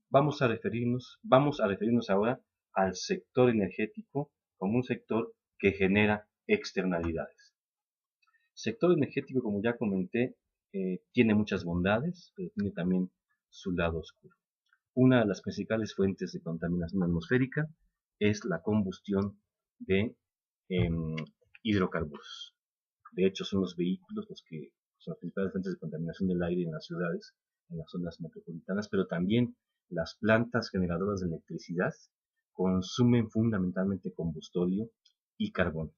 Vamos a referirnos ahora al sector energético como un sector que genera externalidades. Sector energético, como ya comenté, tiene muchas bondades, pero tiene también su lado oscuro. Una de las principales fuentes de contaminación atmosférica es la combustión de hidrocarburos. De hecho, son los vehículos los que son las principales fuentes de contaminación del aire en las ciudades, en las zonas metropolitanas, pero también las plantas generadoras de electricidad consumen fundamentalmente combustorio y carbón.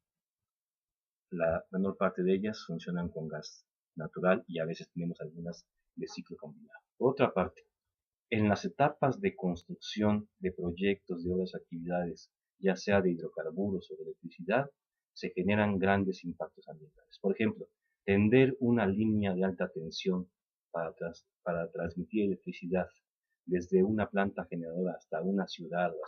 La menor parte de ellas funcionan con gas natural y a veces tenemos algunas de ciclo combinado. Por otra parte, en las etapas de construcción de proyectos, de otras actividades, ya sea de hidrocarburos o de electricidad, se generan grandes impactos ambientales. Por ejemplo, tender una línea de alta tensión para transmitir electricidad desde una planta generadora hasta una ciudad o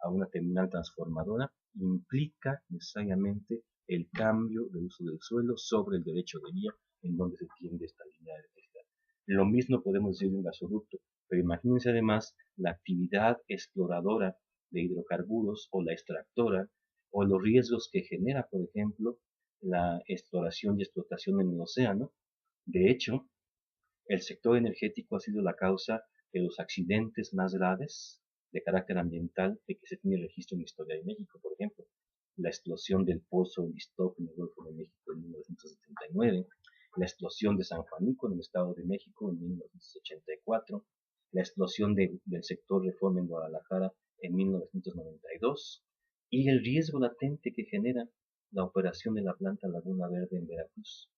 a una terminal transformadora implica necesariamente el cambio del uso del suelo sobre el derecho de vía en donde se tiende esta línea de electricidad. Lo mismo podemos decir de un gasoducto, pero imagínense además la actividad exploradora de hidrocarburos o la extractora o los riesgos que genera, por ejemplo, la exploración y explotación en el océano. De hecho, el sector energético ha sido la causa de los accidentes más graves de carácter ambiental de que se tiene registro en la historia de México. Por ejemplo, la explosión del pozo Listoc en el Golfo de México en 1979, la explosión de San Juanico en el Estado de México en 1984, la explosión del sector Reforma en Guadalajara en 1992 y el riesgo latente que genera la operación de la planta Laguna Verde en Veracruz.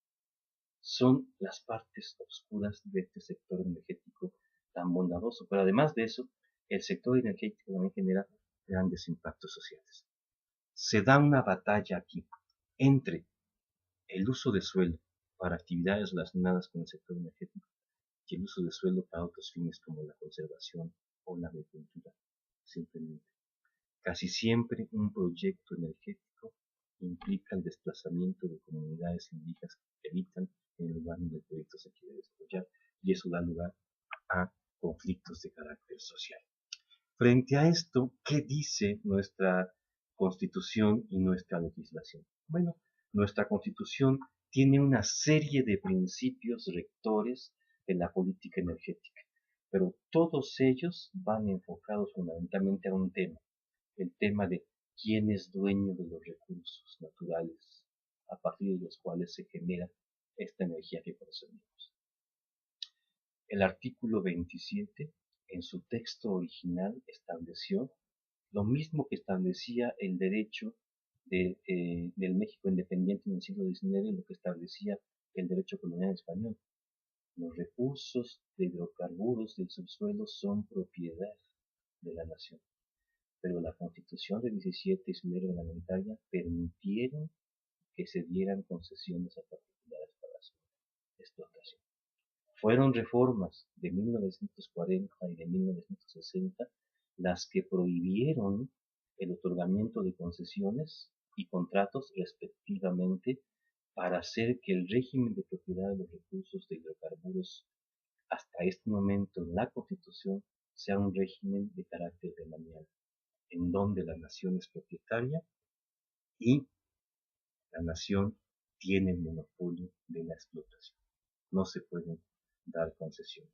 Son las partes oscuras de este sector energético tan bondadoso. Pero además de eso, el sector energético también genera grandes impactos sociales. Se da una batalla aquí entre el uso de suelo para actividades relacionadas con el sector energético y el uso de suelo para otros fines como la conservación o la agricultura, simplemente. Casi siempre un proyecto energético implica el desplazamiento de comunidades indígenas que habitan en el lugar donde el proyecto se quiere desarrollar y eso da lugar a conflictos de carácter social. Frente a esto, ¿qué dice nuestra Constitución y nuestra legislación? Bueno, nuestra Constitución tiene una serie de principios rectores de la política energética, pero todos ellos van enfocados fundamentalmente a un tema, el tema de quién es dueño de los recursos naturales a partir de los cuales se genera esta energía que consumimos. El artículo 27, en su texto original, estableció lo mismo que establecía el derecho del México independiente en el siglo XIX, lo que establecía el derecho colonial español. Los recursos de hidrocarburos del subsuelo son propiedad de la nación. Pero la Constitución de 17 y su ley reglamentaria permitieron que se dieran concesiones a particulares para su explotación. Fueron reformas de 1940 y de 1960 las que prohibieron el otorgamiento de concesiones y contratos respectivamente para hacer que el régimen de propiedad de los recursos de hidrocarburos hasta este momento en la Constitución sea un régimen de carácter demanial, en donde la nación es propietaria y la nación tiene el monopolio de la explotación. No se pueden dar concesiones.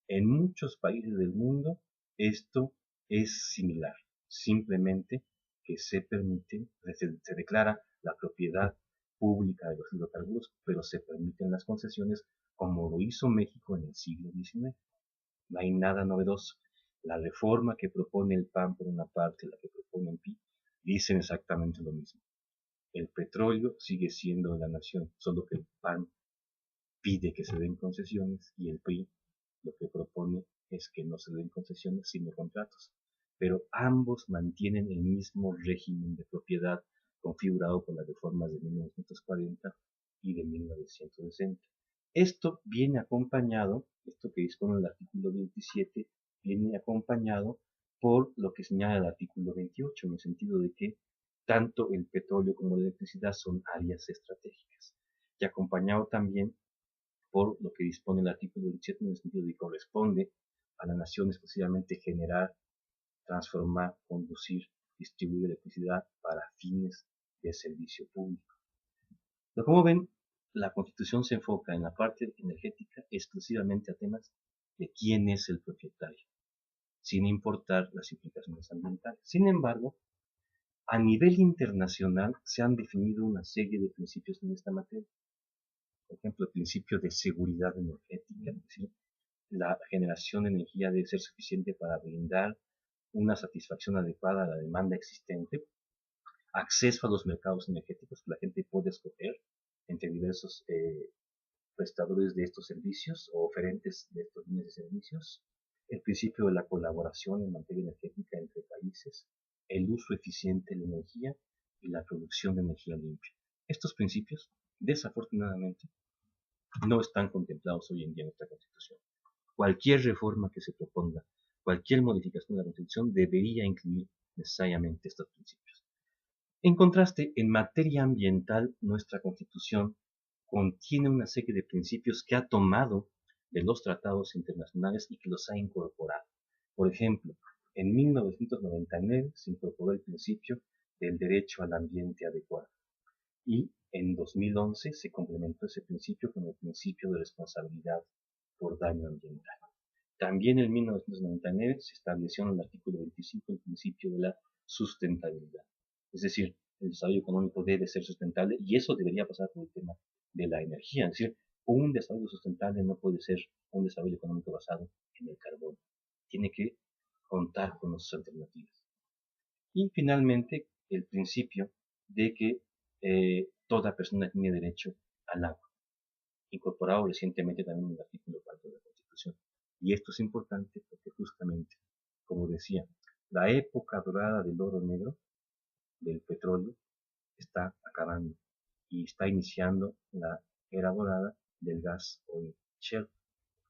En muchos países del mundo esto es similar, simplemente que se permite, se declara la propiedad pública de los hidrocarburos, pero se permiten las concesiones como lo hizo México en el siglo XIX. No hay nada novedoso. La reforma que propone el PAN por una parte, la que propone el PRI, dicen exactamente lo mismo. El petróleo sigue siendo de la nación, solo que el PAN pide que se den concesiones y el PRI lo que propone es que no se den concesiones sino contratos. Pero ambos mantienen el mismo régimen de propiedad configurado por las reformas de 1940 y de 1960. Esto viene acompañado, esto que dispone el artículo 27, viene acompañado por lo que señala el artículo 28, en el sentido de que tanto el petróleo como la electricidad son áreas estratégicas, y acompañado también por lo que dispone el artículo 27 en el sentido de que corresponde a la nación exclusivamente generar, transformar, conducir, distribuir electricidad para fines de servicio público. Pero como ven, la Constitución se enfoca en la parte energética exclusivamente a temas de quién es el propietario, sin importar las implicaciones ambientales. Sin embargo, a nivel internacional se han definido una serie de principios en esta materia. Por ejemplo, el principio de seguridad energética, es decir, la generación de energía debe ser suficiente para brindar una satisfacción adecuada a la demanda existente, acceso a los mercados energéticos, que la gente puede escoger entre diversos prestadores de estos servicios o oferentes de estos bienes y servicios, el principio de la colaboración en materia energética entre países, el uso eficiente de la energía y la producción de energía limpia. Estos principios, desafortunadamente, no están contemplados hoy en día en nuestra Constitución. Cualquier reforma que se proponga, cualquier modificación de la Constitución debería incluir necesariamente estos principios. En contraste, en materia ambiental, nuestra Constitución contiene una serie de principios que ha tomado de los tratados internacionales y que los ha incorporado. Por ejemplo, en 1999 se incorporó el principio del derecho al ambiente adecuado y en 2011 se complementó ese principio con el principio de responsabilidad por daño ambiental. También en 1999 se estableció en el artículo 25 el principio de la sustentabilidad. Es decir, el desarrollo económico debe ser sustentable y eso debería pasar por el tema de la energía. Es decir, un desarrollo sustentable no puede ser un desarrollo económico basado en el carbono. Tiene que contar con otras alternativas. Y finalmente, el principio de que toda persona tiene derecho al agua, incorporado recientemente también en el artículo 4 de la Constitución. Y esto es importante porque justamente, como decía, la época dorada del oro negro, del petróleo, está acabando y está iniciando la era dorada del gas oil shale.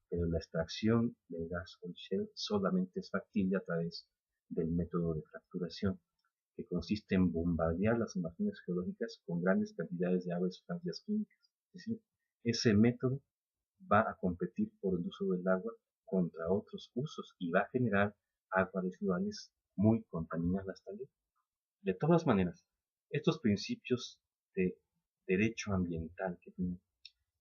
Pero la extracción del gas oil shale solamente es factible a través del método de fracturación, que consiste en bombardear las formaciones geológicas con grandes cantidades de agua y sustancias químicas. Es decir, ese método va a competir por el uso del agua contra otros usos y va a generar aguas residuales muy contaminadas también. De todas maneras, estos principios de derecho ambiental que tiene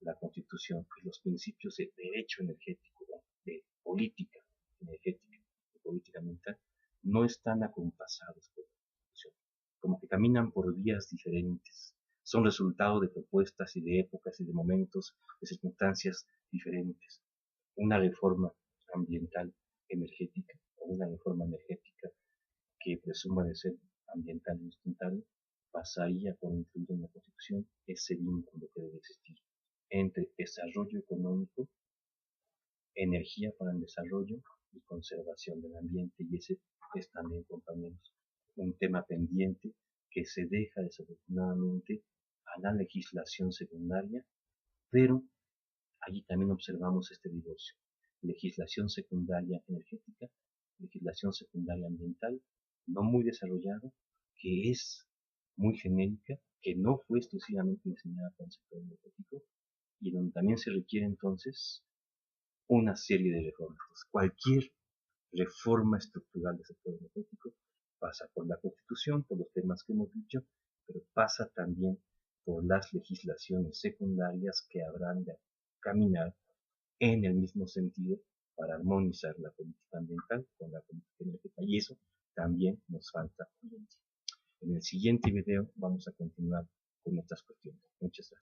la Constitución y los principios de derecho energético, de política energética, de política ambiental, no están acompasados por la Constitución, como que caminan por vías diferentes, son resultado de propuestas y de épocas y de momentos, de circunstancias diferentes. Una reforma ambiental energética o una reforma energética que presuma de ser ambiental y sustentable pasaría por incluir en la Constitución ese vínculo que debe existir entre desarrollo económico, energía para el desarrollo y conservación del ambiente. Y ese es también, compañeros, un tema pendiente que se deja desafortunadamente a la legislación secundaria, pero allí también observamos este divorcio. Legislación secundaria energética, legislación secundaria ambiental, no muy desarrollada, que es muy genérica, que no fue exclusivamente diseñada para el sector energético y donde también se requiere entonces una serie de reformas. Cualquier reforma estructural del sector energético pasa por la Constitución, por los temas que hemos dicho, pero pasa también por las legislaciones secundarias que habrán de caminar en el mismo sentido para armonizar la política ambiental con la política energética, y eso también nos falta hoy en día. En el siguiente video vamos a continuar con estas cuestiones. Muchas gracias.